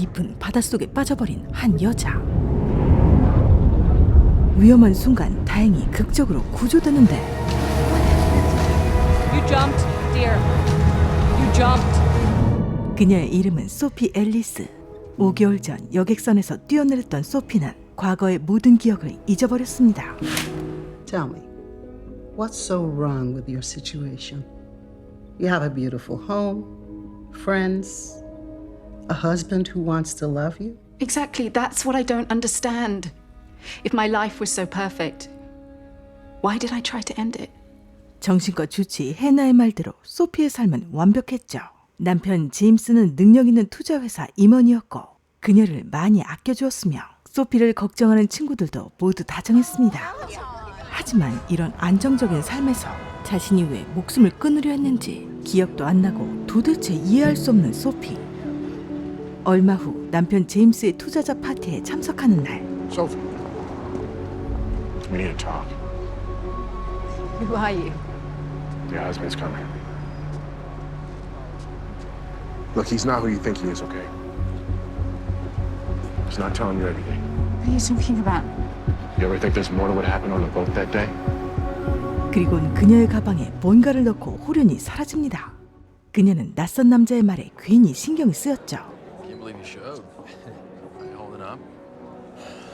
깊은 바닷속에 빠져버린 한 여자. 위험한 순간 다행히 극적으로 구조되는데 You jumped, dear. You jumped. 그녀의 이름은 소피 앨리스. 5개월 전 여객선에서 뛰어내렸던 소피는 과거의 모든 기억을 잊어버렸습니다. Tell me, what's so wrong with your situation? You have a beautiful home, friends, a husband who wants to love you. Exactly, that's what I don't understand. If my life was so perfect, why did I try to end it? 정신과 주치 해나의 말대로 소피의 삶은 완벽했죠. 남편 제임스는 능력 있는 투자회사 임원이었고 그녀를 많이 아껴주었으며 소피를 걱정하는 친구들도 모두 다정했습니다. 하지만 이런 안정적인 삶에서 자신이 왜 목숨을 끊으려 했는지 기억도 안 나고 도대체 이해할 수 없는 소피. 얼마 후 남편 제임스의 투자자 파티에 참석하는 날. Sophie, we need to talk. Who are you? Your husband's coming. Look, he's not who you think he is, okay? He's not telling you everything. What are you talking about? You ever think there's more to what happened on the boat that day? 그리곤 그녀의 가방에 뭔가를 넣고 호련히 사라집니다. 그녀는 낯선 남자의 말에 괜히 신경이 쓰였죠. Can't believe you showed. Are you holding up?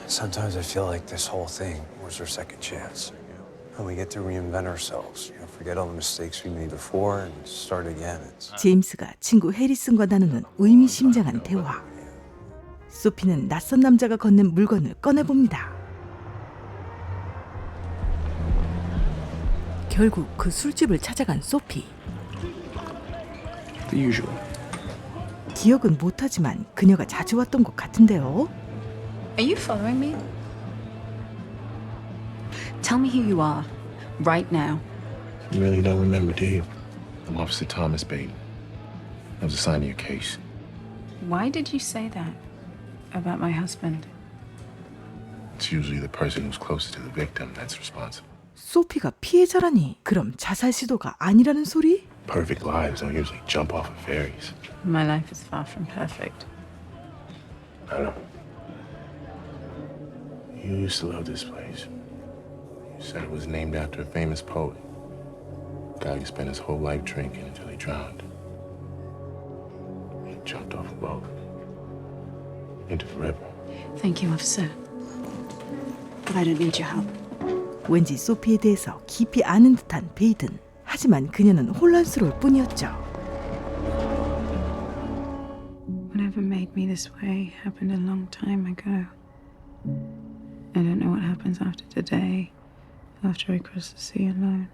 Sometimes I feel like this whole thing was our second chance. And we get to reinvent ourselves. Forget all the mistakes we made before and start again. 제임스가 친구 해리슨과 나누는 의미심장한 대화. 소피는 낯선 남자가 건넨 물건을 꺼내봅니다. 결국 그 술집을 찾아간 소피. The usual. 기억은 못하지만 그녀가 자주 왔던 것 같은데요. Are you following me? Tell me who you are, right now. You really don't remember, do you? I'm Officer Thomas Baden. I was assigned to your case. Why did you say that about my husband? It's usually the person who's closest to the victim that's responsible. 소피가 피해자라니 그럼 자살 시도가 아니라는 소리? Perfect lives don't usually jump off of ferries. My life is far from perfect. I know. You used to love this place. You said it was named after a famous poet. A guy who spent his whole life drinking until he drowned. He jumped off a boat into the river. Thank you, officer. But I don't need your help. 왠지 소피에 대해서 깊이 아는 듯한 베이든. 하지만 그녀는 혼란스러울 뿐이었죠. Whatever made me this way happened a long time ago. I don't know what happens after today, after I cross the sea alone.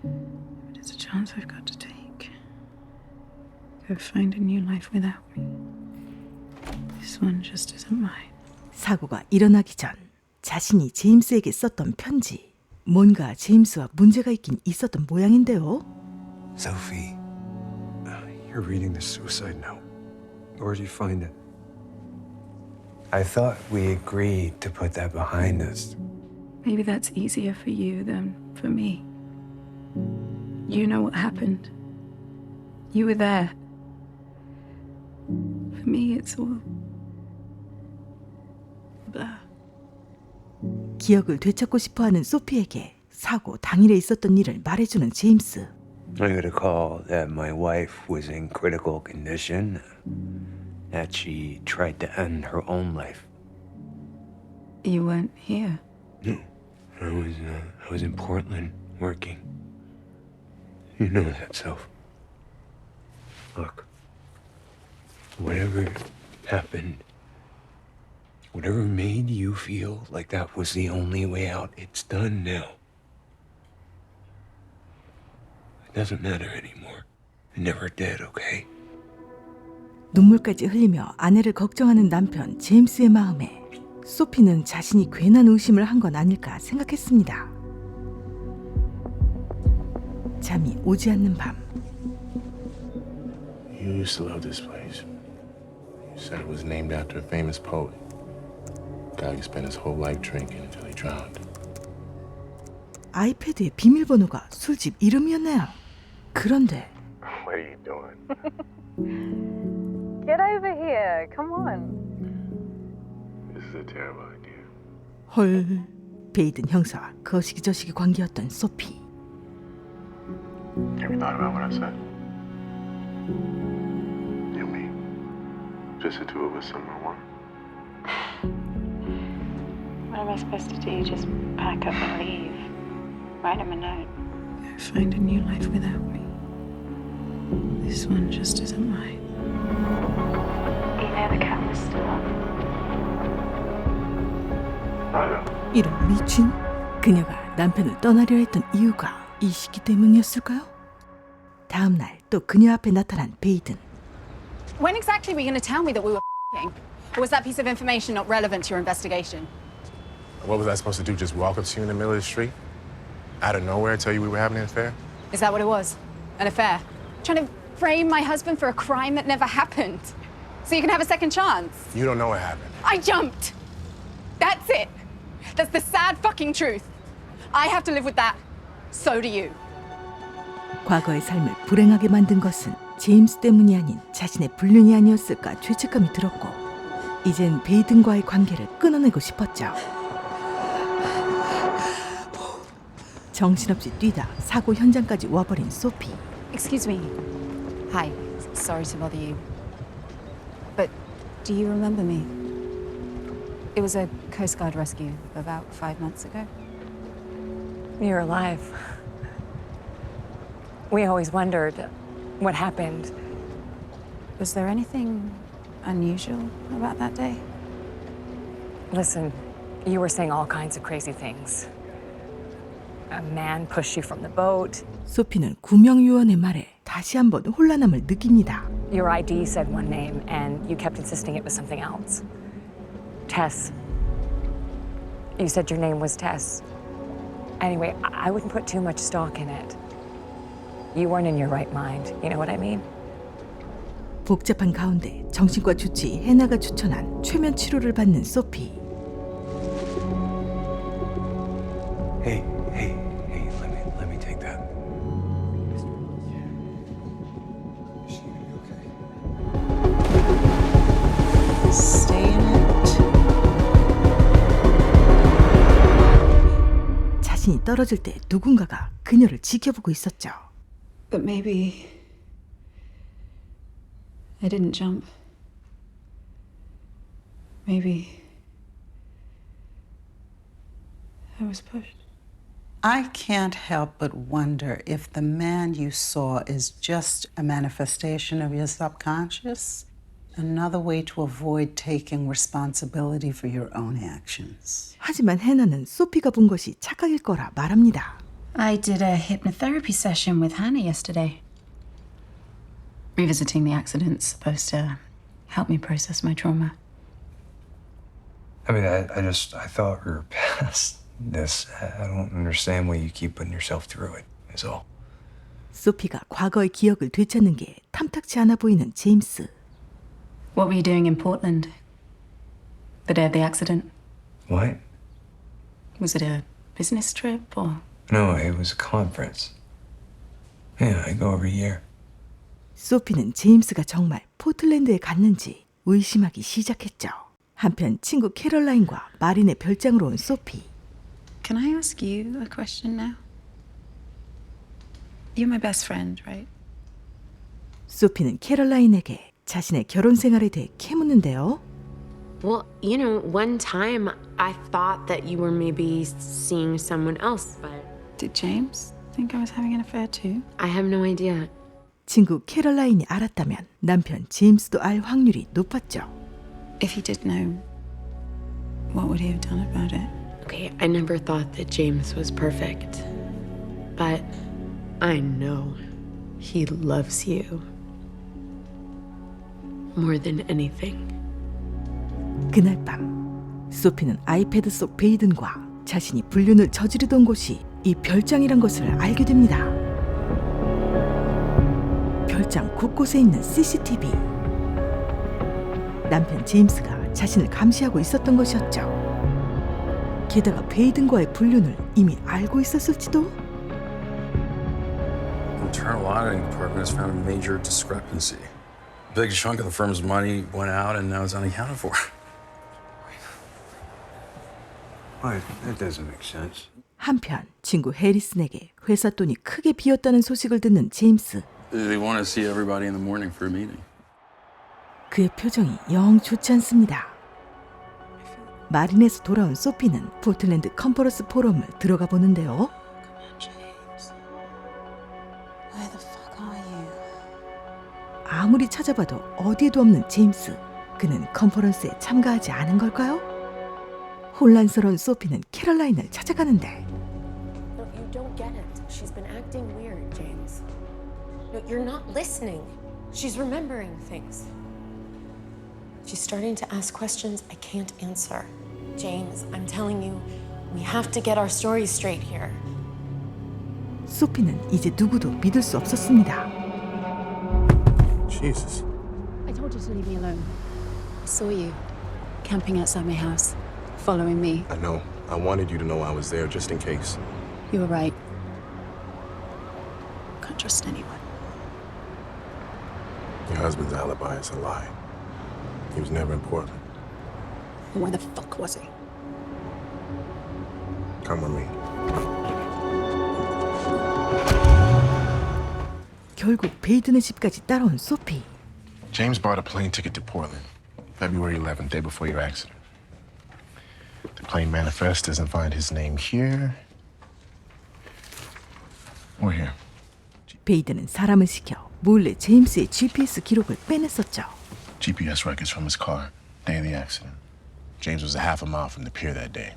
But it's a chance I've got to take. Go find a new life without me. This one just isn't mine. 사고가 일어나기 전 자신이 제임스에게 썼던 편지. 뭔가 제임스와 문제가 있긴 있었던 모양인데요. Sophie, you're reading the suicide note. Where'd you find it? I thought we agreed to put that behind us. Maybe that's easier for you than for me. You know what happened. You were there. For me, it's all blah. 기억을 되찾고 싶어하는 소피에게 사고 당일에 있었던 일을 말해주는 제임스. I got a call that my wife was in critical condition, that she tried to end her own life. You weren't here. No, I was in Portland working. You know that, Soph. Look, whatever happened, whatever made you feel like that was the only way out, it's done now. It doesn't matter anymore. It never did, okay? 눈물까지 흘리며 아내를 걱정하는 남편 제임스의 마음에 소피는 자신이 괜한 의심을 한 건 아닐까 생각했습니다. 잠이 오지 않는 밤. You used to love this place. You said it was named after a famous poet. A guy who spent his whole life drinking until he drowned. 아이패드의 비밀번호가 술집 이름이었네요. 그런데 What are you doing? get over here. Come on. This is a terrible idea. 헐, 베이든 형사와 거시기저시기 관계였던 소피. Have you thought about what I said? You and me. Just the two of us somewhere warm. What am I supposed to do? Just pack up and leave? Write him a note? Find a new life without me. This one just isn't mine. You know the camera's still on. I know. 이런 미친? 그녀가 남편을 떠나려 했던 이유가 이 시기 때문이었을까요? 다음 날 또 그녀 앞에 나타난 베이든. When exactly were you going to tell me that we were f***ing? Or was that piece of information not relevant to your investigation? What was I supposed to do? Just walk up to you in the middle of the street? Out of nowhere tell you we were having an affair? Is that what it was? An affair? Trying to frame my husband for a crime that never happened? So you can have a second chance? You don't know what happened. I jumped! That's it! That's the sad fucking truth. I have to live with that. So do you. 과거의 삶을 불행하게 만든 것은 제임스 때문이 아닌 자신의 불륜이 아니었을까 죄책감이 들었고 이젠 베이든과의 관계를 끊어내고 싶었죠. 정신없이 뛰다 사고 현장까지 와버린 소피. Excuse me. Hi. Sorry to bother you. But do you remember me? It was a Coast Guard rescue about 5 months ago. You're alive. We always wondered what happened. Was there anything unusual about that day? Listen, you were saying all kinds of crazy things. A man pushed you from the boat. 소피는 구명요원의 말에 다시 한번 혼란함을 느낍니다. Your ID said one name, and you kept insisting it was something else. Tess. You said your name was Tess. Anyway, I wouldn't put too much stock in it. You weren't in your right mind. You know what I mean? 복잡한 가운데 정신과 주치 해나가 추천한 최면 치료를 받는 소피. Hey, let me take that. Stay in it. 자신이 떨어질 때 누군가가 그녀를 지켜보고 있었죠. But maybe I didn't jump. Maybe I was pushed. I can't help but wonder if the man you saw is just a manifestation of your subconscious, another way to avoid taking responsibility for your own actions. 하지만 해나는 소피가 본 것이 착각일 거라 말합니다. I did a hypnotherapy session with Hannah yesterday. Revisiting the accident's supposed to help me process my trauma. I mean, I thought we were past this. I don't understand why you keep putting yourself through it, is all. 소피가 과거의 기억을 되찾는 게 탐탁치 않아 보이는 제임스. What were you doing in Portland? The day of the accident? What? Was it a business trip or? No, it was a conference. Yeah, I go every year. 소피는 제임스가 정말 포틀랜드에 갔는지 의심하기 시작했죠. 한편 친구 캐럴라인과 마린의 별장으로 온 소피. Can I ask you a question now? You're my best friend, right? 소피는 캐럴라인에게 자신의 결혼 생활에 대해 캐묻는데요. Well, you know, one time I thought that you were maybe seeing someone else, but Did James think I was having an affair too? I have no idea. 친구 캐럴라인이 알았다면 남편 제임스도 알 확률이 높았죠. If he did know, what would he have done about it? Okay, I never thought that James was perfect, but I know he loves you more than anything. 그날 밤 소피는 아이패드 속 베이든과 자신이 불륜을 저지르던 곳이 이 별장이란 것을 알게 됩니다. 별장 곳곳에 있는 CCTV. 남편 제임스가 자신을 감시하고 있었던 것이었죠. 게다가 베이든과의 불륜을 이미 알고 있었을지도? Internal auditing department has found a major discrepancy. big chunk of the firm's money went out and now it's unaccounted for. Why? That doesn't make sense. 한편 친구 해리슨에게 회사 돈이 크게 비었다는 소식을 듣는 제임스. They want to see everybody in the morning for a meeting. 그의 표정이 영 좋지 않습니다. 마린에서 돌아온 소피는 포틀랜드 컨퍼런스 포럼을 들어가 보는데요. Where the fuck are you? 아무리 찾아봐도 어디에도 없는 제임스. 그는 컨퍼런스에 참가하지 않은 걸까요? 혼란스러운 소피는 캐럴라인을 찾아가는데 No, you don't get it. She's been acting weird, James. No, you're not listening. She's remembering things. She's starting to ask questions I can't answer. James, I'm telling you, we have to get our stories straight here. 소피는 이제 누구도 믿을 수 없었습니다. Jesus. I told you to leave me alone. I saw you camping outside my house, following me. I know. I wanted you to know I was there just in case. You were right. Can't trust anyone. Your husband's alibi is a lie. He was never in Portland. Where the fuck was he? Come with me. 결국 베이든의 집까지 따라온 소피. James bought a plane ticket to Portland, February 11th, day before your accident. The plane manifest doesn't find his name here or here. 베이든은 사람을 시켜 몰래 제임스의 GPS 기록을 빼냈었죠. GPS records from his car, day of the accident. James was a half a mile from the pier that day.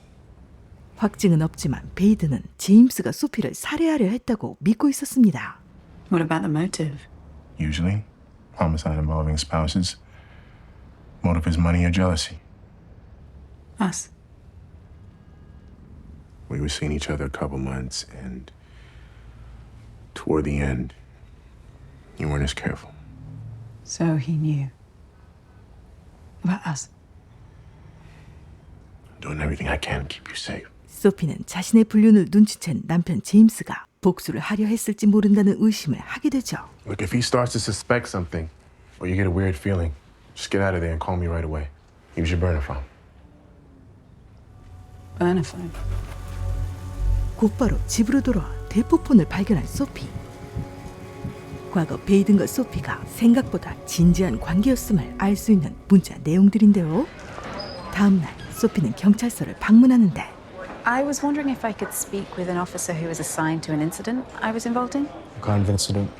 확증은 없지만 베이든은 제임스가 소피를 살해하려 했다고 믿고 있었습니다. What about the motive? Usually, homicide involving spouses. Motive is money or jealousy. Us. We were seeing each other a couple months, and toward the end, you weren't as careful. So he knew. About us. I'm doing everything I can to keep you safe. 소피는 자신의 불륜을 눈치챈 남편 제임스가 복수를 하려 했을지 모른다는 의심을 하게 되죠. Look, if he starts to suspect something, or you get a weird feeling, just get out of there and call me right away. Use your burner phone. Burner phone. 곧바로 집으로 돌아와 대포폰을 발견한 소피. 과거 베이든과 소피가 생각보다 진지한 관계였음을 알 수 있는 문자 내용들인데요. 다음 날 소피는 경찰서를 방문하는데 I was wondering if I could speak with an officer who was assigned to an incident I was involved in. What kind of incident?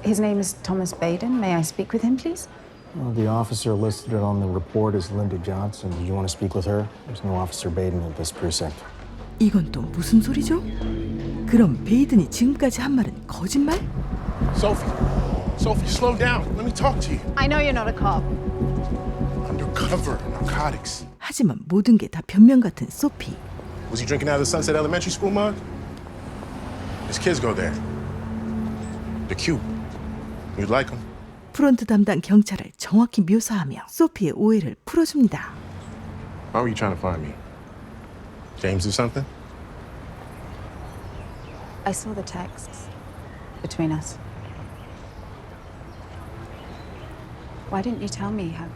His name is Thomas Baden. May I speak with him, please? Well, the officer listed on the report as Linda Johnson. Did you want to speak with her? There's no Officer Baden at this precinct. 이건 또 무슨 소리죠? 그럼 베이든이 지금까지 한 말은 거짓말? Sophie, slow down. Let me talk to you. I know you're not a cop. Undercover narcotics. 하지만 모든 게 다 변명 같은 소피. Was he drinking out of the Sunset Elementary School mug? His kids go there. They're cute. You'd like them. 프론트 담당 경찰을 정확히 묘사하며 소피의 오해를 풀어줍니다. How are you trying to find me? James do something? I saw the texts between us. Why didn't you tell me how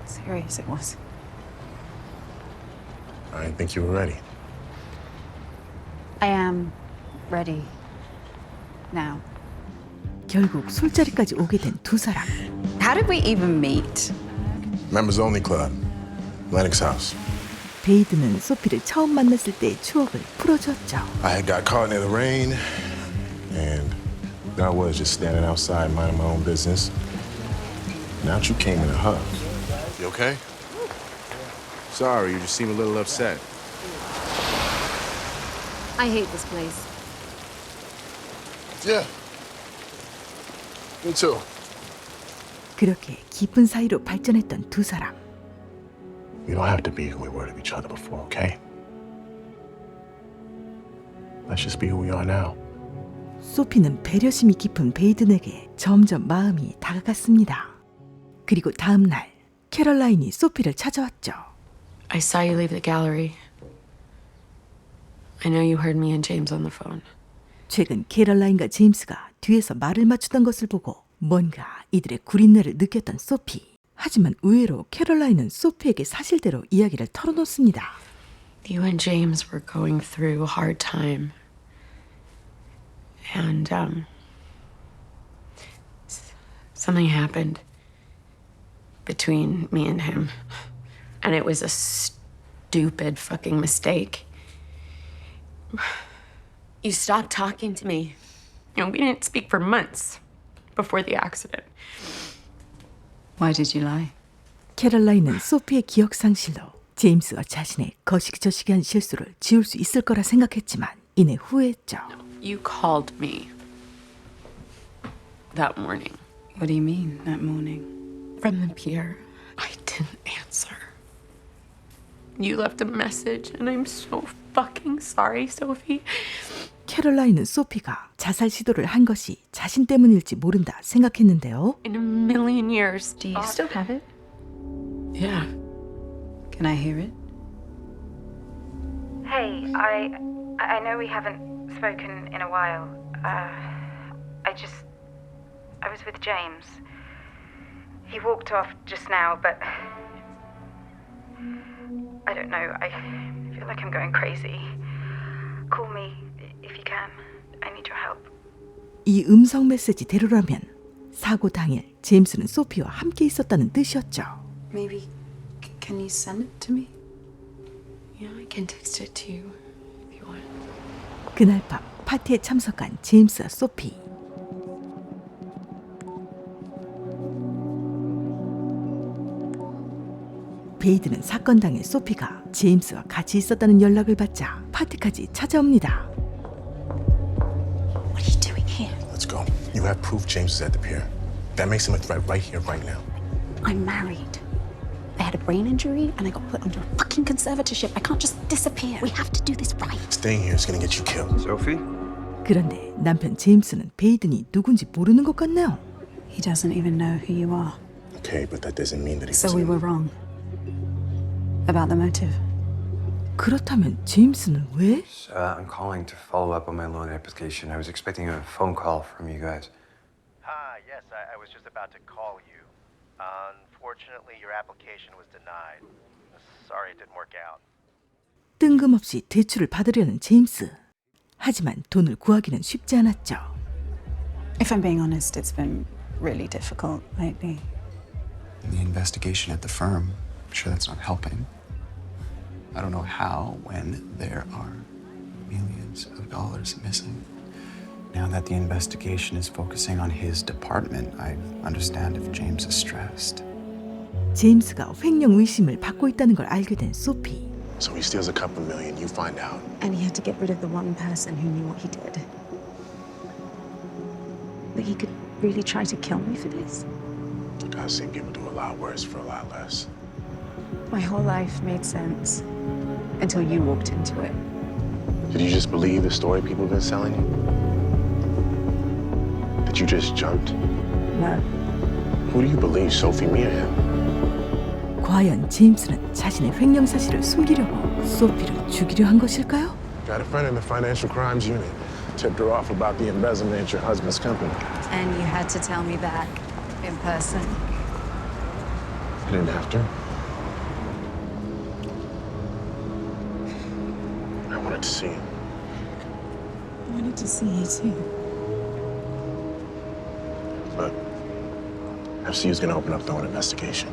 serious it was? I didn't think you were ready. I am ready now. 결국 술자리까지 오게 된 두 사람. How did we even meet? Members only club. Lennox House. 베이든은 소피를 처음 만났을 때의 추억을 풀어주었죠. I had got caught in the rain, and there I was just standing outside minding my own business. Now you came in a hug. You okay? Sorry, you just seem a little upset. I hate this place. Yeah. Me too. 그렇게 깊은 사이로 발전했던 두 사람. We don't have to be who we were to each other before, okay? Let's just be who we are now. 소피는 배려심이 깊은 베이든에게 점점 마음이 다가갔습니다. 그리고 다음 날 캐럴라인이 소피를 찾아왔죠. I saw you leave the gallery. I know you heard me and James on the phone. 최근 캐럴라인과 제임스가 뒤에서 말을 맞추던 것을 보고 뭔가 이들의 구린내를 느꼈던 소피. 하지만 의외로 캐롤라인은 소피에게 사실대로 이야기를 털어놓습니다. You and James were going through a hard time. And, something happened between me and him. And it was a stupid fucking mistake. You stopped talking to me. You know, we didn't speak for months before the accident. Why did you lie? 캐롤라인은 소피의 기억 상실로 제임스와 자신의 거시기저시기한 실수를 지울 수 있을 거라 생각했지만 이내 후회했죠. You called me that morning. What do you mean, that morning? From the pier. I didn't answer. You left a message, and I'm so fucking sorry, Sophie. 캐롤라인은 소피가 자살 시도를 한 것이 자신 때문일지 모른다 생각했는데요. In a million years. Do you still have it? Yeah. Can I hear it? Hey, I know we haven't spoken in a while. I was with James. He walked off just now, but I don't know. I feel like I'm going crazy. Call me if you can. I need your help. 이 음성 메시지대로라면 사고 당일 제임스는 소피와 함께 있었다는 뜻이었죠. Maybe can you send it to me? Yeah, I can text it to you if you want. 그날 밤 파티에 참석한 제임스와 소피. 베이드는 사건 당일 소피가 제임스와 같이 있었다는 연락을 받자 파티까지 찾아옵니다. What are you doing here? Let's go. You have proof James is at the pier. That makes him a threat right here, right now. I'm married. I had a brain injury and I got put under a fucking conservatorship. I can't just disappear. We have to do this right. Staying here is gonna get you killed. Sophie? 그런데 남편 제임스는 베이든이 누군지 모르는 것 같네요. He doesn't even know who you are. Okay, but that doesn't mean that he So we were wrong. About the motive. 그렇다면 제임스는 왜? I'm calling to follow up on my loan application. I was expecting a phone call from you guys. Yes, I was just about to call you. Unfortunately, your application was denied. Sorry it didn't work out. 뜬금없이 대출을 받으려는 제임스. 하지만 돈을 구하기는 쉽지 않았죠. If I'm being honest, it's been really difficult lately. The investigation at the firm, I'm sure that's not helping. I don't know how when there are millions of dollars missing. Now that the investigation is focusing on his department, I understand if James is stressed. 제임스가 횡령 의심을 받고 있다는 걸 알게 된 소피. So he steals a couple million, you find out. And he had to get rid of the one person who knew what he did. But he could really try to kill me for this. I've seen people do a lot worse for a lot less. My whole life made sense until you walked into it. Did you just believe the story people have been selling you? That you just jumped? No. Who do you believe, Sophie, me or him? 과연 제임스는 자신의 횡령 사실을 숨기려고 소피를 죽이려 한 것일까요? Got a friend in the financial crimes unit. Tipped her off about the embezzlement at your husband's company. And you had to tell me that in person. I didn't have to. I wanted to see you. I wanted to see you too. Look, FCU's gonna open up their own investigation.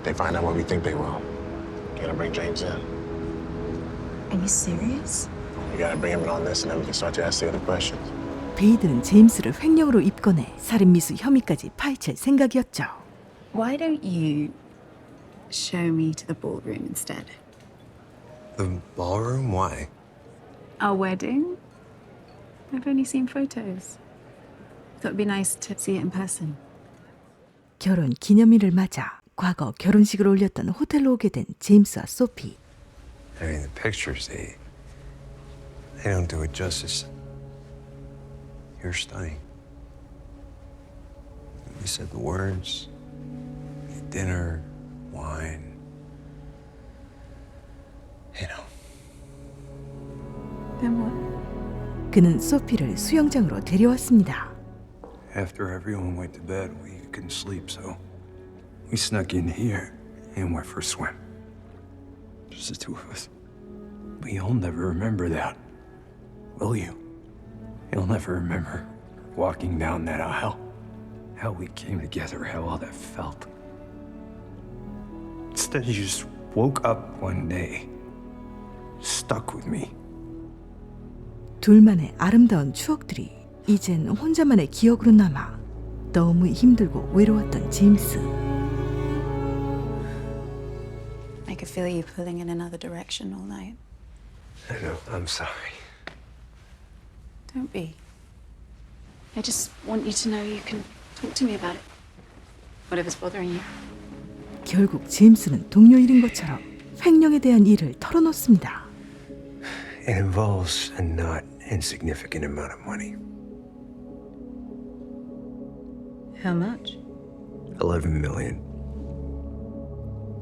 They find out what we think they will. You gotta bring James in. Are you serious? You gotta bring him in on this, and then we can start to ask the other questions. 베이드는 제임스를 횡령으로 입건해 살인미수 혐의까지 파헤칠 생각이었죠. Why don't you show me to the ballroom instead? The ballroom? Why? Our wedding? I've only seen photos. Thought it'd be nice to see it in person. 결혼 기념일을 맞아 과거 결혼식을 올렸던 호텔로 오게 된 제임스와 소피. I mean, the pictures, they don't do it justice. You're stunning. You said the words, dinner, wine. You know. Then what? 그는 소피를 수영장으로 데려왔습니다. After everyone went to bed, we couldn't sleep, so we snuck in here and went for a swim. Just the two of us. But you'll never remember that, will you? You'll never remember walking down that aisle, how we came together, how all that felt. Instead, you just woke up one day, stuck with me. 둘만의 아름다운 추억들이 이젠 혼자만의 기억으로 남아 너무 힘들고 외로웠던 제임스. I could feel you pulling in another direction all night. I know, I'm sorry. Don't be. I just want you to know you can talk to me about it. Whatever's bothering you. 결국 제임스는 동료 일인 것처럼 횡령에 대한 일을 털어놓습니다. It involves a not insignificant amount of money. How much? 11 million.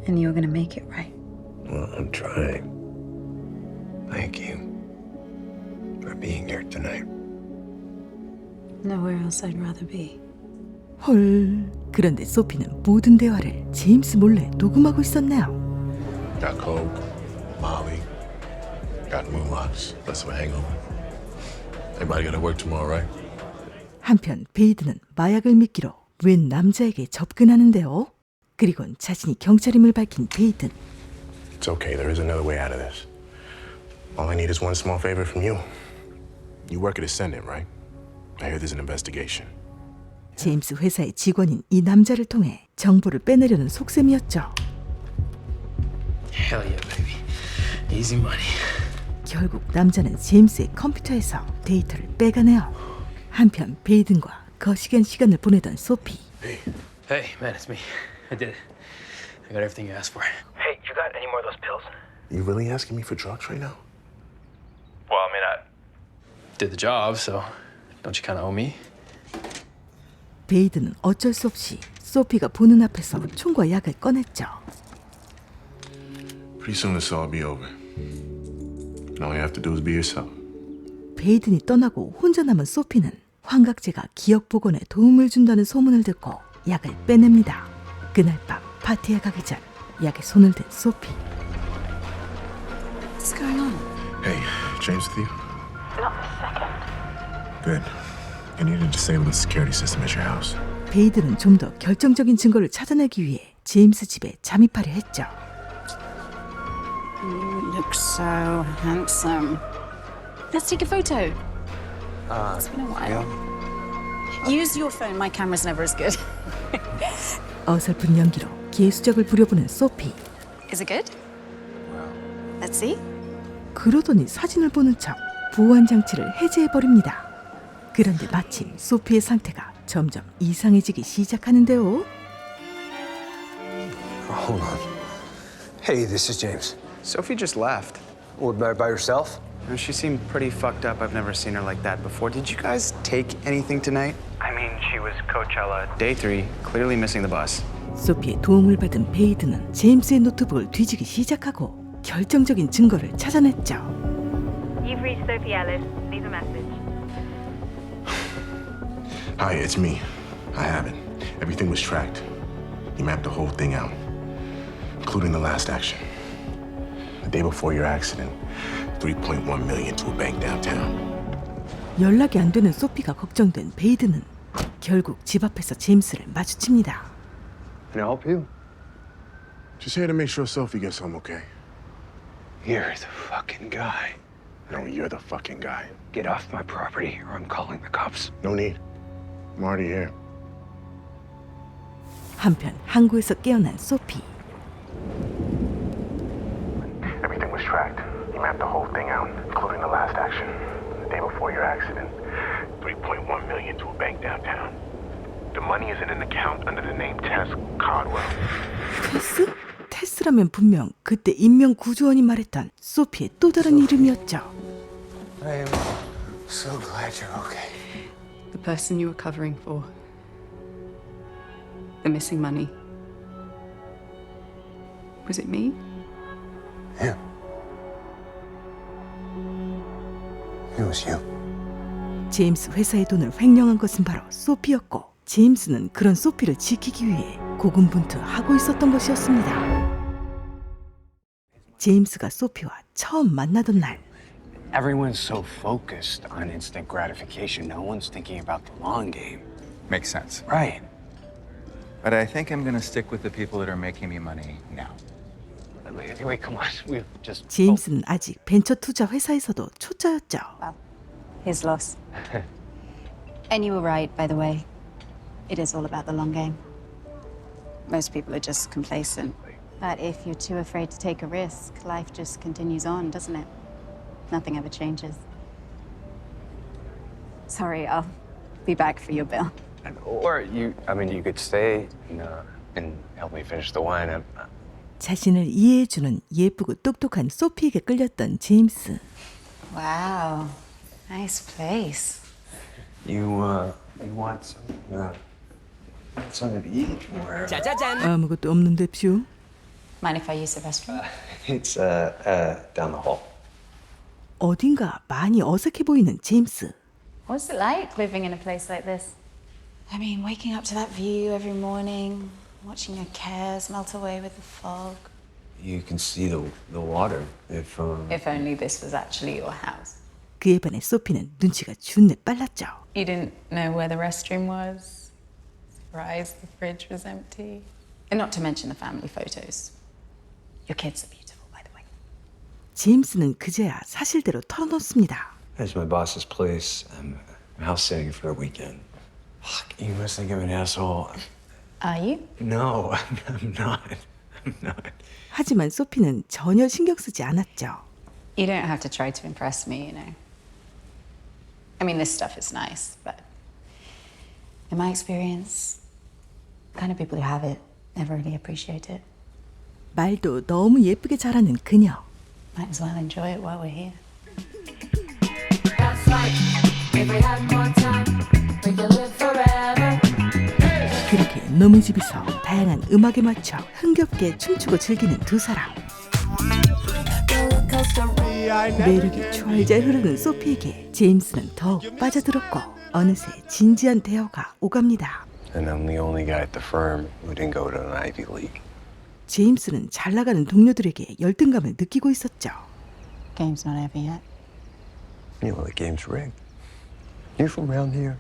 And you're gonna make it right. Well, I'm trying. Thank you for being here tonight. Nowhere else I'd rather be. 헐, 그런데 소피는 모든 대화를 제임스 몰래 녹음하고 있었네요. Got coke, Molly, got moonlocks, less of a hangover. Everybody gotta work tomorrow, right? 한편 베이드는 마약을 미끼로 웬 남자에게 접근하는데요. 그리곤 자신이 경찰임을 밝힌 베이든. It's okay, there is another way out of this. All I need is one small favor from you. You work at Ascendant, right? I hear there's an investigation. 제임스 회사의 직원인 이 남자를 통해 정보를 빼내려는 속셈이었죠. Hell yeah, baby. Easy money. 결국 남자는 제임스의 컴퓨터에서 데이터를 빼가네요. 한편 베이든과 거시기한 시간을 보내던 소피. Hey, man, it's me. I did it. I got everything you asked for. Hey, you got any more of those pills? You really asking me for drugs right now? Well, I mean, Did the job, so don't you kind of owe me? 베이든은 어쩔 수 없이 소피가 보는 앞에서 총과 약을 꺼냈죠. Pretty soon this will all be over. And all you have to do is be yourself. 베이든이 떠나고 혼자 남은 소피는 환각제가 기억 복원에 도움을 준다는 소문을 듣고 약을 빼냅니다. 그날 밤 파티에 가기 전 약에 손을 댄 소피. What's going on? Hey, James with you? Not a second. Good. I need to disable the security system at your house. 베이든은 좀 더 결정적인 증거를 찾아내기 위해 제임스 집에 잠입하려 했죠. You look so handsome. Let's take a photo. It's been a while. Use your phone. My camera's never as good. 어설픈 연기로 기회수적을 부려보는 소피. Is it good? Let's see. 그러더니 사진을 보는 척 보안 장치를 해제해버립니다. 그런데 마침 소피의 상태가 점점 이상해지기 시작하는데요. Hold on. Hey, this is James. Sophie just left. What, by yourself? She seemed pretty fucked up. I've never seen her like that before. Did you guys take anything tonight? I mean, she was Coachella. Day 3, clearly missing the bus. 소피의 도움을 받은 베이드는 제임스의 노트북을 뒤지기 시작하고 결정적인 증거를 찾아냈죠. You've reached Sophie Ellis. Leave a message. Hi, it's me. I haven't. Everything was tracked. You mapped the whole thing out, including the last action. The day before your accident, 3.1 million to a bank downtown. 연락이 안 되는 소피가 걱정된 베이드는 결국 집 앞에서 제임스를 마주칩니다. Can I help you? Just here to make sure Sophie gets home okay. You're the fucking guy. No, you're the fucking guy. Get off my property or I'm calling the cops. No need. I'm already here. 한편 항구에서 깨어난 소피. Everything was tracked. You mapped the whole thing out, including the last action. The day before your accident, 3.1 million to a bank downtown. The money is in an account under the name Tess Caldwell. 테스? 테스라면 분명 그때 인명 구조원이 말했던 소피의 또 다른 이름이었죠. I am so glad you're okay. The person you were covering for. The missing money. Was it me? Yeah. It was you. 제임스 회사의 돈을 횡령한 것은 바로 소피였고 제임스는 그런 소피를 지키기 위해 고군분투하고 있었던 것이었습니다. 제임스가 소피와 처음 만나던 날 Everyone's so focused on instant gratification. No one's thinking about the long game. Makes sense. Right. But I think I'm gonna stick with the people that are making me money now. Anyway, come on. We've just. 제임스는 아직 벤처 투자 회사에서도 초짜였죠. His loss. And you were right, by the way. It is all about the long game. Most people are just complacent. But if you're too afraid to take a risk, life just continues on, doesn't it? Nothing ever changes. Sorry, I'll be back for your bill. Or you could stay and help me finish the wine. 자신을 이해해주는 예쁘고 똑똑한 소피에게 끌렸던 제임스. Wow, nice place. You want something to eat? Or... 아무것도 없는데쇼. Mind if I use the restroom? It's down the hall. 어딘가 많이 어색해 보이는 제임스. What's it like living in a place like this? I mean, waking up to that view every morning, watching your cares melt away with the fog. You can see the water if. If only this was actually your house. 그에 반해 소피는 눈치가 준내 빨랐죠. You didn't know where the restroom was. Surprised the fridge was empty. And not to mention the family photos. Your kids are beautiful, by the way. 제임스는 그제야 사실대로 털어놓습니다. It's my boss's place. I'm house sitting for the weekend. Fuck, you must think I'm an asshole. Are you? No, I'm not. I'm not. 하지만 소피는 전혀 신경 쓰지 않았죠. You don't have to try to impress me, you know. I mean, this stuff is nice, but in my experience, the kind of people who have it never really appreciate it. 말도 너무 예쁘게 잘하는 그녀. Might as well enjoy it while we're here. That's right. If we had more time, we could live forever. 그렇게 너무 집에서 다양한 음악에 맞춰 흥겹게 춤추고 즐기는 두 사람. 매력이 촤알잘 흐르는 소피에게 제임스는 더욱 빠져들었고 어느새 진지한 대화가 오갑니다. And I'm the only guy at the firm who didn't go to an Ivy League. 제임스는 잘 나가는 동료들에게 열등감을 느끼고 있었죠. Game's not over yet. Yeah, well, the game's rigged. You from around here?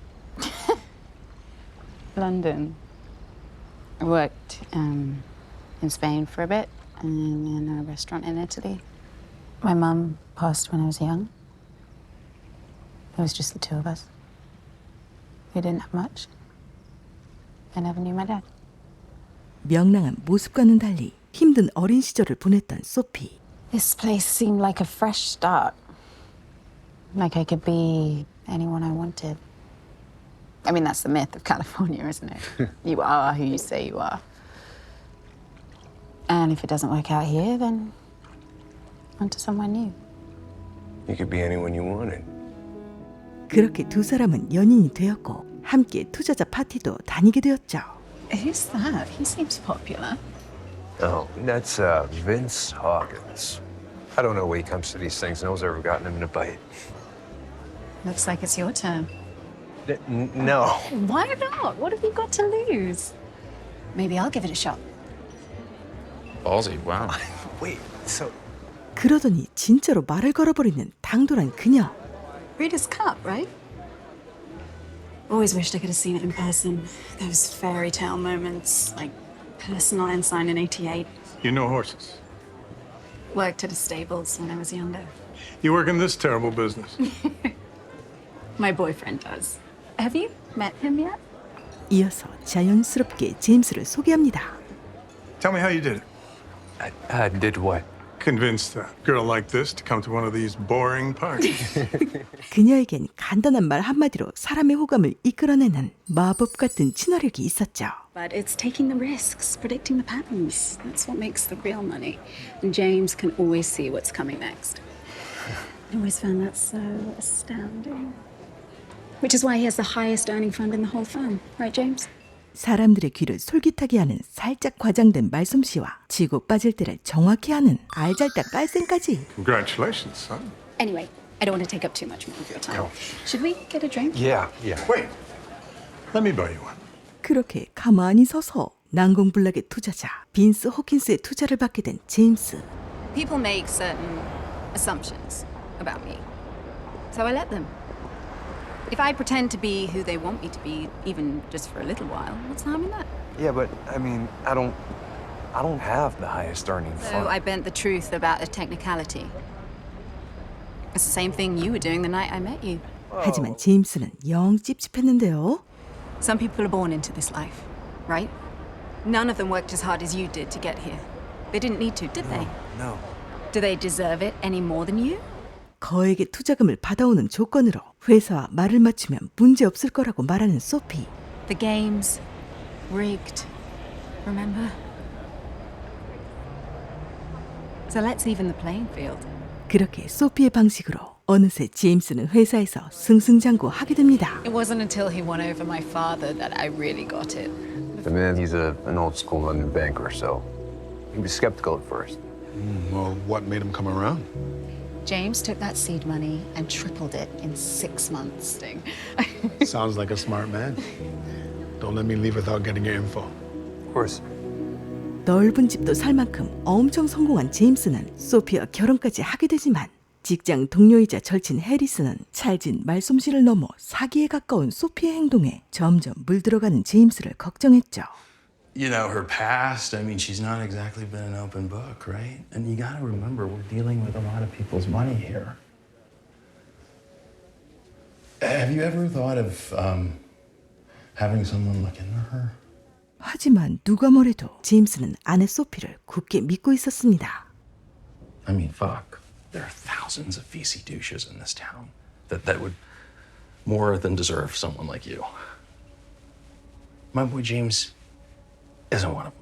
London. I worked in Spain for a bit and in a restaurant in Italy. My mum passed when I was young. It was just the two of us. We didn't have much. I never knew my dad. 명랑한 모습과는 달리 힘든 어린 시절을 보냈던 소피. This place seemed like a fresh start. Like I could be anyone I wanted. I mean, that's the myth of California, isn't it? You are who you say you are. And if it doesn't work out here, then on to somewhere new. You could be anyone you wanted. 그렇게 두 사람은 연인이 되었고 함께 투자자 파티도 다니게 되었죠. Who's that? He seems popular. Oh, that's Vince Hawkins. I don't know where he comes to these things. No one's ever gotten him in a bite. Looks like it's your turn. No. Why not? What have you got to lose? Maybe I'll give it a shot. Ballsy, wow. Wait, so... 그러더니 진짜로 말을 걸어버리는 당돌한 그녀. Reader's Cup, right? Always wished I could have seen it in person. Those fairy tale moments, like personal ensign in '88. You know horses. Worked at a stables when I was younger. You work in this terrible business. My boyfriend does. Have you met him yet? 이어서 자연스럽게 제임스를 소개합니다. Tell me how you did it. Did what? Convinced a girl like this to come to one of these boring parties. 그녀에겐 간단한 말 한마디로 사람의 호감을 이끌어내는 마법 같은 친화력이 있었죠. But it's taking the risks, predicting the patterns. That's what makes the real money. And James can always see what's coming next. I always found that so astounding. Which is why he has the highest earning fund in the whole firm. Right, James? 사람들의 귀를 솔깃하게 하는 살짝 과장된 말솜씨와 지고 빠질 때를 정확히 하는 알잘딱 깔쌩까지. Congratulations, son. Anyway, I don't want to take up too much more of your time. Should we get a drink? Yeah. Wait. Let me buy you one. 그렇게 가만히 서서 난공불락의 투자자 빈스 호킨스의 투자를 받게 된 제임스. People make certain assumptions about me. So I let them. If I pretend to be who they want me to be, even just for a little while, what's the harm in that? Yeah, but I mean, I don't have the highest earning So fund. I bent the truth about a technicality. It's the same thing you were doing the night I met you. 하지만 제임스는 영 찝찝했는데요. Some people are born into this life, right? None of them worked as hard as you did to get here. They didn't need to, did they? No. Do they deserve it any more than you? 거액의 투자금을 받아오는 조건으로 회사와 말을 맞추면 문제 없을 거라고 말하는 소피. The game's rigged, remember? So let's even the playing field. 그렇게 소피의 방식으로 어느새 제임스는 회사에서 승승장구하게 됩니다. It wasn't until he won over my father that I really got it. I mean, he's an old school London banker, so he was skeptical at first. Well, what made him come around? James took that seed money and tripled it in 6 months. Sounds like a smart man. Don't let me leave without getting your info. Of course. 넓은 집도 살 만큼 엄청 성공한 제임스는 소피와 결혼까지 하게 되지만 직장 동료이자 절친 해리스는 찰진 말솜씨를 넘어 사기에 가까운 소피의 행동에 점점 물들어가는 제임스를 걱정했죠. You know, her past, I mean, she's not exactly been an open book, right? And you gotta remember, we're dealing with a lot of people's money here. Have you ever thought of having someone look into her? 하지만 누가 뭐래도 제임스는 아내 소피를 굳게 믿고 있었습니다. I mean, fuck. There are thousands of VC douches in this town that would more than deserve someone like you. My boy James isn't one of them.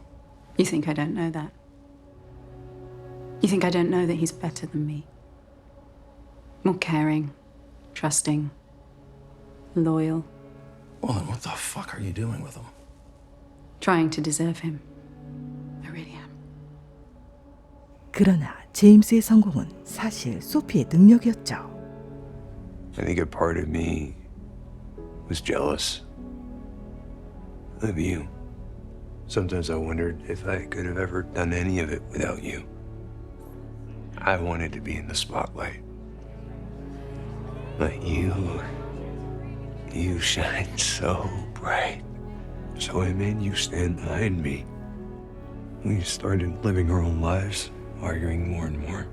You think I don't know that? You think I don't know that he's better than me? More caring, trusting, loyal. Well, then what the fuck are you doing with him? Trying to deserve him. I really am. 그러나 제임스의 성공은 사실 소피의 능력이었죠. I think a part of me was jealous of you. Sometimes I wondered if I could have ever done any of it without you. I wanted to be in the spotlight. But you shine so bright. So I made you stand behind me. We started living our own lives, arguing more and more.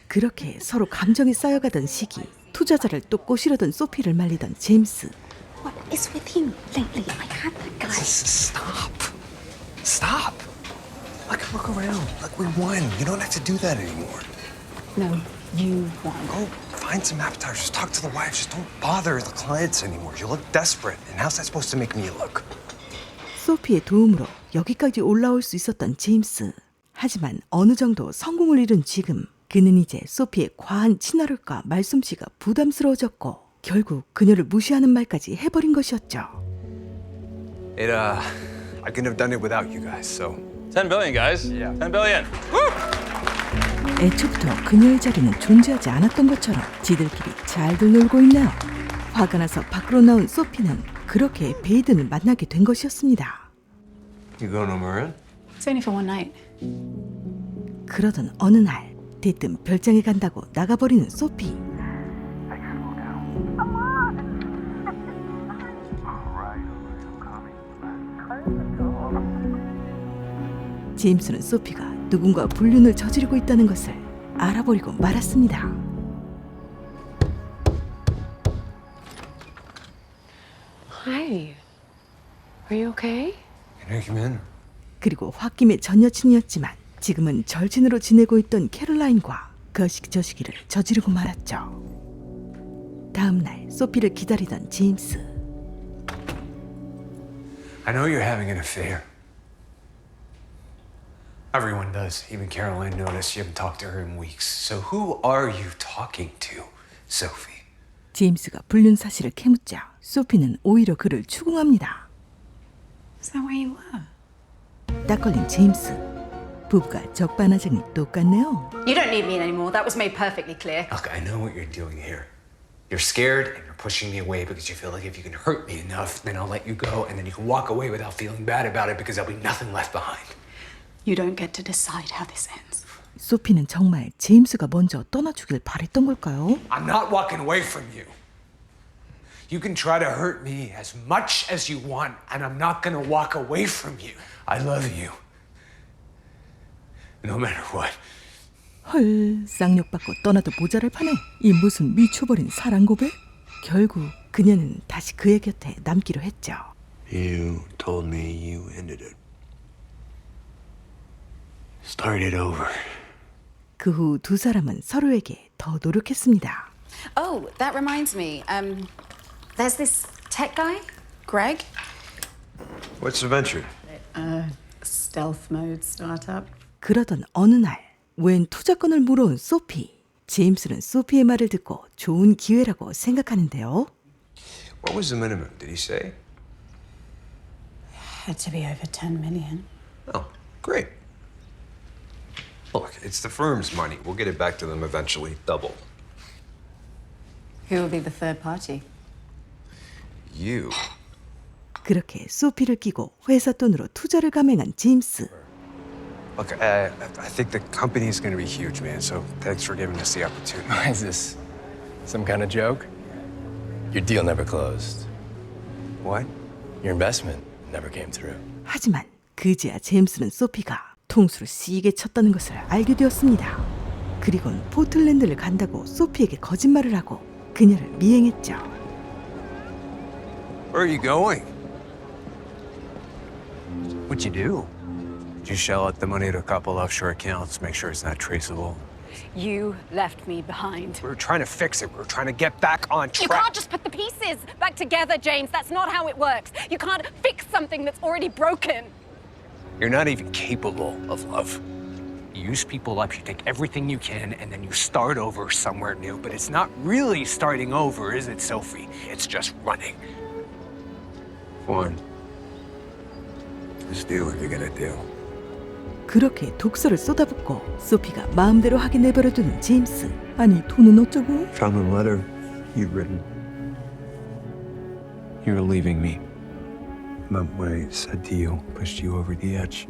그렇게 서로 감정이 쌓여가던 시기, 투자자를 또 꼬시려던 소피를 말리던 제임스. What is with you lately? I had that guy. Stop. Look around. Look, we won. You don't have to do that anymore. No, you won. Go find some appetizers. Talk to the wife. Just don't bother the clients anymore. You look desperate. And how's that supposed to make me look? 소피의 도움으로 여기까지 올라올 수 있었던 제임스. 하지만 어느 정도 성공을 이룬 지금 그는 이제 소피의 과한 친화력과 말솜씨가 부담스러워졌고 결국 그녀를 무시하는 말까지 해버린 것이었죠. I couldn't have done it without you guys, so. 10 billion, guys. Yeah. 10 billion. 애초부터 그녀의 자리는 존재하지 않았던 것처럼 지들끼리 잘들 놀고 있나요? 화가 나서 밖으로 나온 소피는 그렇게 베이든을 만나게 된 것이었습니다. You going on Marin? It's only for one night. 그러던 어느 날 대뜸 별장에 간다고 나가버리는 소피. 제임스는 소피가 누군가 불륜을 저지르고 있다는 것을 알아버리고 말았습니다. Hi. Are you okay? Can I come in? 그리고 홧김의 전 여친이었지만 지금은 절친으로 지내고 있던 캐롤라인과 거시기저시기를 저지르고 말았죠. 다음 날 소피를 기다리던 제임스. I know you're having an affair. Everyone does. Even Caroline noticed you haven't talked to her in weeks. So who are you talking to, Sophie? 제임스가 불륜 사실을 캐묻자 소피는 오히려 그를 추궁합니다. Is that where you were? 딱 걸린 제임스. 부부가 적반하장이 똑같네요. You don't need me anymore. That was made perfectly clear. Look, I know what you're doing here. You're scared and you're pushing me away because you feel like if you can hurt me enough, then I'll let you go and then you can walk away without feeling bad about it because there'll be nothing left behind. You don't get to decide how this ends. 소피는 정말 제임스가 먼저 떠나주길 바랬던 걸까요? I'm not walking away from you. You can try to hurt me as much as you want, and I'm not gonna walk away from you. I love you. No matter what. 헐, 쌍욕받고 떠나도 모자랄 판에 이 무슨 미쳐버린 사랑 고백? 결국 그녀는 다시 그의 곁에 남기로 했죠. You told me you ended it. Start it over. 그 후 두 사람은 서로에게 더 노력했습니다. Oh, that reminds me. There's this tech guy, Greg. What's the venture? Stealth mode startup. 그러던 어느 날, 웬 투자권을 물어온 소피. 제임스는 소피의 말을 듣고 좋은 기회라고 생각하는데요. What was the minimum? Did he say? Had to be over 10 million. Oh, great. Look, it's the firm's money. We'll get it back to them eventually, double. Who will be the third party? You. 그렇게 소피를 끼고 회사 돈으로 투자를 감행한 제임스. Look, I think the company's going to be huge, man. So thanks for giving us the opportunity. Is this some kind of joke? Your deal never closed. What? Your investment never came through. 하지만 그제야 제임스는 소피가 통수를 시게 쳤다는 것을 알게 되었습니다. 그리고는 포틀랜드를 간다고 소피에게 거짓말을 하고 그녀를 미행했죠. Where are you going? What'd you do? Did you shell out the money to a couple offshore accounts, make sure it's not traceable? You left me behind. We're trying to fix it. We're trying to get back on track. You can't just put the pieces back together, James. That's not how it works. You can't fix something that's already broken. You're not even capable of love. You use people up, you take everything you can, and then you start over somewhere new. But it's not really starting over, is it, Sophie? It's just running. One. Just do what you're gonna do. 그렇게 독서를 쏟아붓고 소피가 마음대로 하게 내버려두는 제임스. 아니 돈은 어쩌고? Found the letter you'd written. You were leaving me. But what I said to you pushed you over the edge.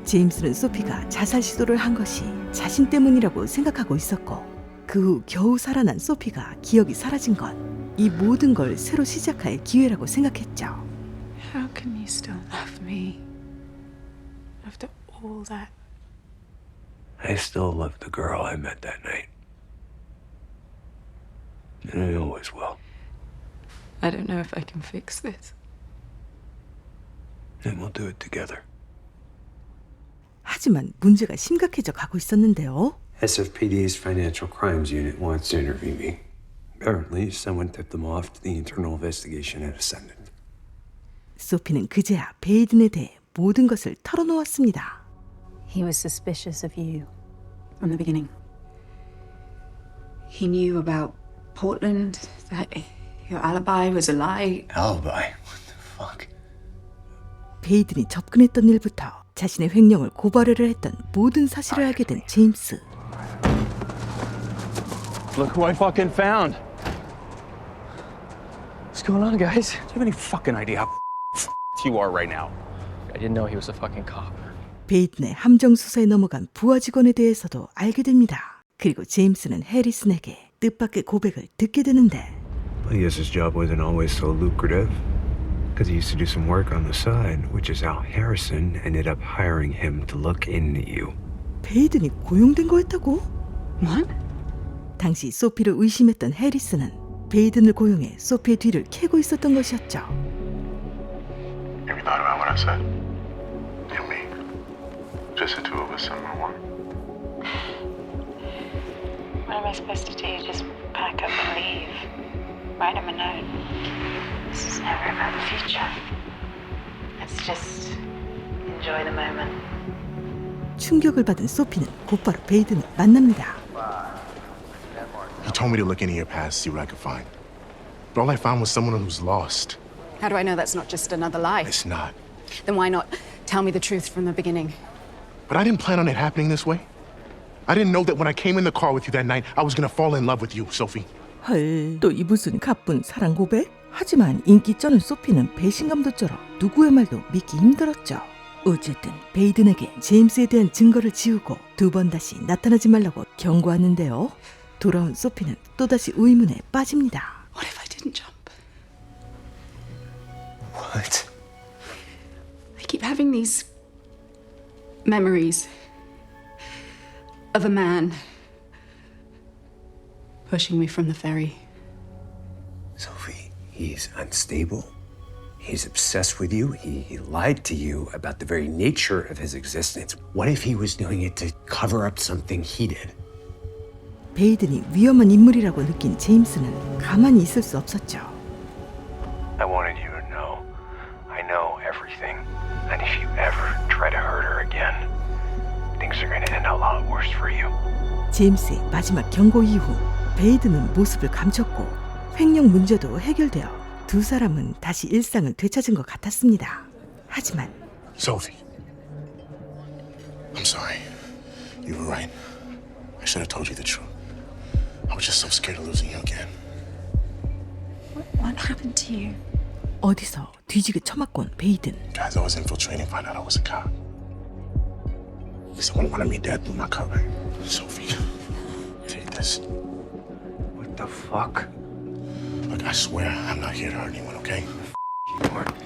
제임스는 소피가 자살 시도를 한 것이 자신 때문이라고 생각하고 있었고 그 후 겨우 살아난 소피가 기억이 사라진 건 이 모든 걸 새로 시작할 기회라고 생각했죠. How can you still love me after all that? I still love the girl I met that night. And I always will. I don't know if I can fix this. And we'll do it together. 하지만 문제가 심각해져 가고 있었는데요. SFPD's Financial Crimes Unit wants to interview me. Apparently, someone tipped them off to the internal investigation at Ascendant. 소피는 그제야 베이든에 대해 모든 것을 털어놓았습니다. He was suspicious of you from the beginning. He knew about Portland, that your alibi was a lie. Alibi? What the fuck? 베이든이 접근했던 일부터 자신의 횡령을 고발을 했던 모든 사실을 알게 된 제임스. Look who I fucking found. What's going on, guys? Do you have any fucking idea how you are right now? I didn't know he was a fucking cop. 베이든의 함정 수사에 넘어간 부하 직원에 대해서도 알게 됩니다. 그리고 제임스는 해리슨에게 뜻밖의 고백을 듣게 되는데. I guess his job wasn't always so lucrative. Because he used to do some work on the side, which is how Harrison ended up hiring him to look into you. 베이든이 고용된 거였다고? What? 당시 소피를 의심했던 해리슨은 베이든을 고용해 소피의 뒤를 캐고 있었던 것이었죠. Have you thought about what I said? You and me. Just the two of us and one. What am I supposed to do? Just pack up and leave? Write him a note? This is never about the future. Let's just enjoy the moment. 충격을 받은 소피는 곧바로 베이든을 만납니다. You told me to look into your past, see what I could find. But all I found was someone who's lost. How do I know that's not just another lie? It's not. Then why not tell me the truth from the beginning? But I didn't plan on it happening this way. I didn't know that when I came in the car with you that night, I was gonna fall in love with you, Sophie. 헐, 또 이 무슨 가쁜 사랑 고백? 하지만 인기 쩌는 소피는 배신감도 쩔어 누구의 말도 믿기 힘들었죠. 어쨌든 베이든에게 제임스에 대한 증거를 지우고 두 번 다시 나타나지 말라고 경고하는데요. 돌아온 소피는 또다시 의문에 빠집니다. What if I didn't jump? What? I keep having these memories of a man pushing me from the ferry. Sophie, he's unstable. He's obsessed with you. He lied to you about the very nature of his existence. What if he was doing it to cover up something he did? 베이든이 위험한 인물이라고 느낀 제임스는 가만히 있을 수 없었죠. I wanted you to know. I know everything. And if you ever try to hurt her again, things are going to end a lot worse for you. 제임스의 마지막 경고 이후 베이든은 모습을 감췄고 횡령 문제도 해결되어 두 사람은 다시 일상을 되찾은 것 같았습니다. 하지만 Sophie, I'm sorry. You were right. I should have told you the truth. I was just so scared of losing you again. What happened to you? 어디서 뒤지게 처맞고 온 베이든. Guys always infiltrating, find out I was a cop. Someone wanted me dead through my cover. Sophie, take this. What the fuck? Look, I swear I'm not here to hurt anyone, okay?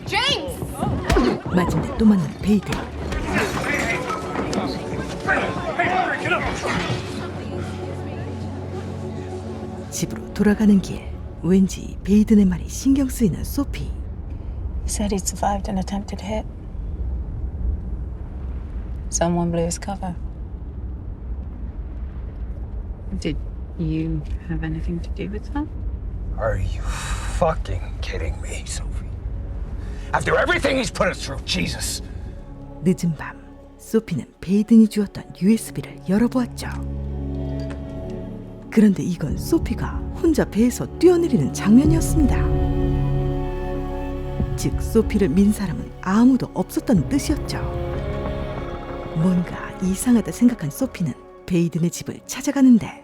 James! 마침내 또 만난 베이든. 집으로 돌아가는 길, 왠지 베이든의 말이 신경 쓰이는 소피. He said he'd survived an attempted hit. Someone blew his cover. Did you have anything to do with that? Are you fucking kidding me, Sophie? After everything he's put us through, Jesus. 늦은 밤, 소피는 베이든이 주었던 USB를 열어보았죠. 그런데 이건 소피가 혼자 배에서 뛰어내리는 장면이었습니다. 즉, 소피를 민 사람은 아무도 없었다는 뜻이었죠. 뭔가 이상하다 생각한 소피는 베이든의 집을 찾아가는데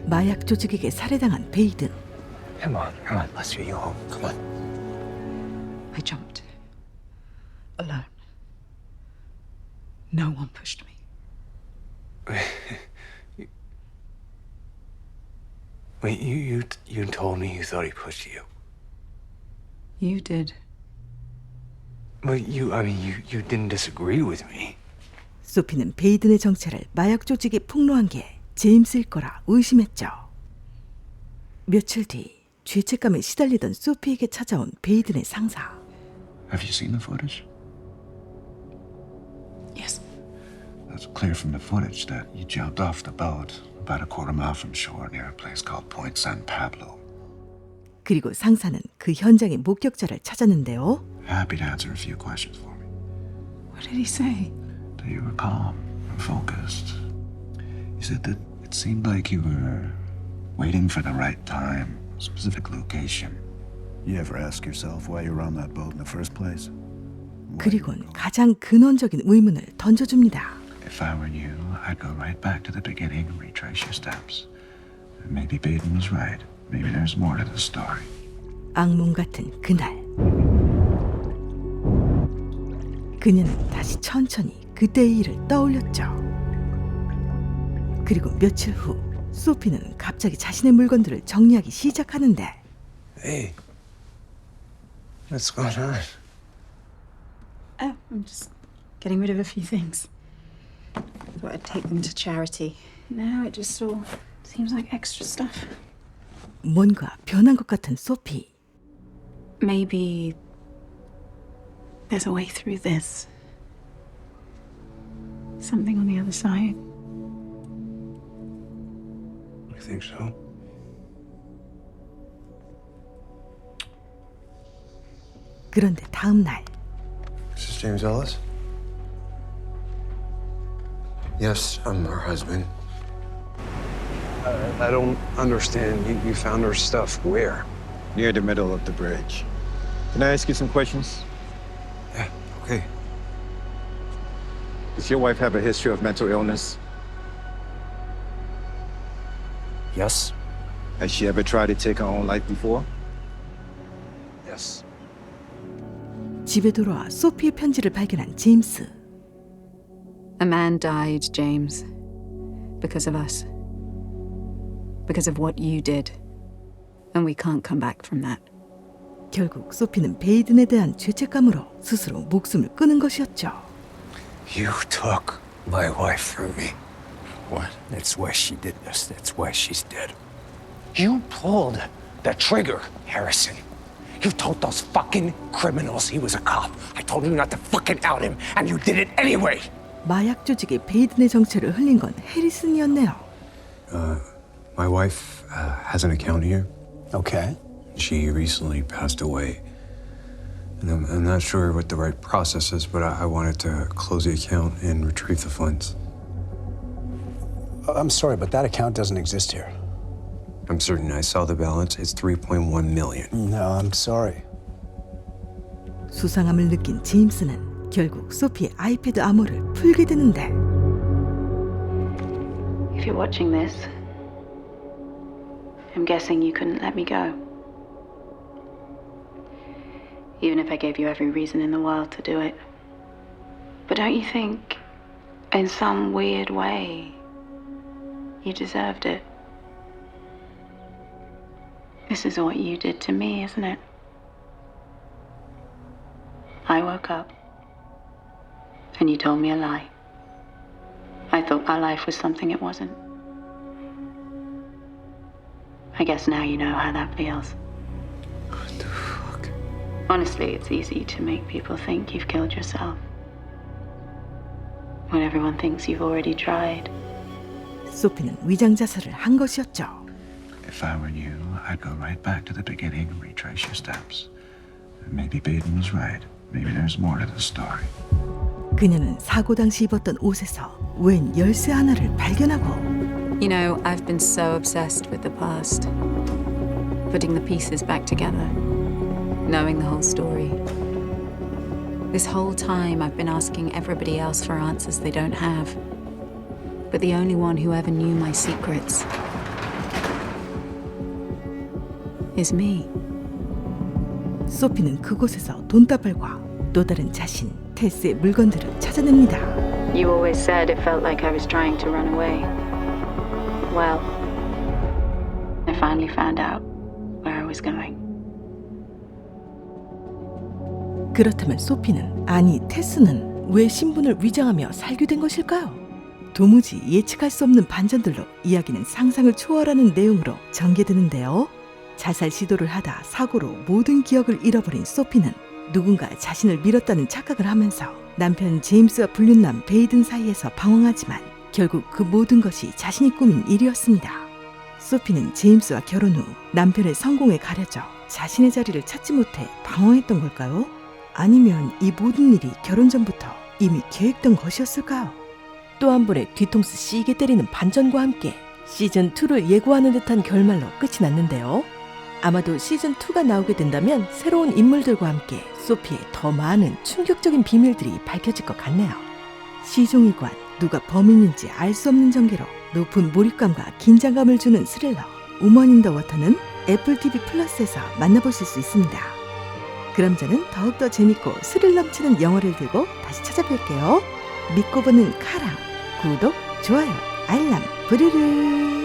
마약 조직에게 살해당한 베이든. Come on, let's get you home. Come on. I jumped. Alone. No one pushed me. Wait, you told me you thought he pushed you. You did. But you didn't disagree with me. 소피는 베이든의 정체를 마약 조직에 폭로한 게 제임스일 거라 의심했죠. 며칠 뒤 죄책감에 시달리던 소피에게 찾아온 베이든의 상사. Have you seen the footage? Yes. It's clear from the footage that you jumped off the boat about a quarter mile from shore near a place called Point San Pablo. 그리고 상사는 그 현장의 목격자를 찾았는데요. Happy to answer a few questions for me. What did he say? That you were calm and focused. You said that it seemed like you were waiting for the right time, specific location. You ever ask yourself why you were on that boat in the first place? 그리곤 가장 근원적인 의문을 던져줍니다. If I were you, I'd go right back to the beginning and retrace your steps. Maybe Baden was right. Maybe there's more to the story. 악몽 같은 그날. 그녀는 다시 천천히 그때의 일을 떠올렸죠. 그리고 며칠 후 소피는 갑자기 자신의 물건들을 정리하기 시작하는데. Hey, what's going on? Oh, I'm just getting rid of a few things. Thought I'd take them to charity. Now it just all seems like extra stuff. 뭔가 변한 것 같은 소피. Maybe there's a way through this. Something on the other side. You think so? 그런데 다음 날. This is James Ellis? Yes, I'm her husband. I don't understand. You found her stuff where? near the middle of the bridge. Can I ask you some questions? Yeah, okay. Does your wife have a history of mental illness? Yes? Has she ever tried to take her own life before? Yes. 집에 돌아와 소피의 편지를 발견한 제임스. A man died, James, because of us. Because of what you did. And we can't come back from that. 결국 소피는 베이든에 대한 죄책감으로 스스로 목숨을 끊은 것이었죠. You took my wife from me. What? That's why she did this. That's why she's dead. You pulled the trigger, Harrison. You told those fucking criminals he was a cop. I told you not to fucking out him, and you did it anyway. 마약 조직에 베이든의 정체를 흘린 건 해리슨이었네요. My wife has an account here. Okay. She recently passed away. And I'm not sure what the right process is, but I wanted to close the account and retrieve the funds. I'm sorry, but that account doesn't exist here. I'm certain I saw the balance. It's 3.1 million. No, I'm sorry. 수상함을 느낀 제임스는 결국 소피의 아이패드 암호를 풀게 되는데 If you're watching this, I'm guessing you couldn't let me go. Even if I gave you every reason in the world to do it. But don't you think, in some weird way, you deserved it? This is what you did to me, isn't it? I woke up, and you told me a lie. I thought our life was something it wasn't. I guess now you know how that feels. What the fuck? Honestly, it's easy to make people think you've killed yourself. When everyone thinks you've already tried. 소피는 위장 자살을 한 것이었죠. If I were you, I'd go right back to the beginning and retrace your steps. Maybe Baden was right. Maybe there's more to the story. 그녀는 사고 당시 입었던 옷에서 웬 열쇠 하나를 발견하고 You know, I've been so obsessed with the past. Putting the pieces back together. Knowing the whole story. This whole time I've been asking everybody else for answers they don't have. But the only one who ever knew my secrets is me. 소피는 그곳에서 돈다발과 또 다른 자신, 테스의 물건들을 찾아냅니다. You always said it felt like I was trying to run away. Well, I finally found out where I was going. 그렇다면 소피는, 아니 테스는 왜 신분을 위장하며 살게 된 것일까요? 도무지 예측할 수 없는 반전들로 이야기는 상상을 초월하는 내용으로 전개되는데요. 자살 시도를 하다 사고로 모든 기억을 잃어버린 소피는 누군가 자신을 밀었다는 착각을 하면서 남편 제임스와 불륜남 베이든 사이에서 방황하지만 결국 그 모든 것이 자신이 꾸민 일이었습니다. 소피는 제임스와 결혼 후 남편의 성공에 가려져 자신의 자리를 찾지 못해 방황했던 걸까요? 아니면 이 모든 일이 결혼 전부터 이미 계획된 것이었을까요? 또 한 번의 뒤통수 씨게 때리는 반전과 함께 시즌2를 예고하는 듯한 결말로 끝이 났는데요. 아마도 시즌2가 나오게 된다면 새로운 인물들과 함께 소피의 더 많은 충격적인 비밀들이 밝혀질 것 같네요. 시종일관 누가 범인인지 알 수 없는 전개로 높은 몰입감과 긴장감을 주는 스릴러 우먼 인 더 워터는 애플TV+에서 만나보실 수 있습니다. 그럼 저는 더욱더 재밌고 스릴 넘치는 영화를 들고 다시 찾아뵐게요. 믿고 보는 카랑, 구독, 좋아요, 알람, 부르르.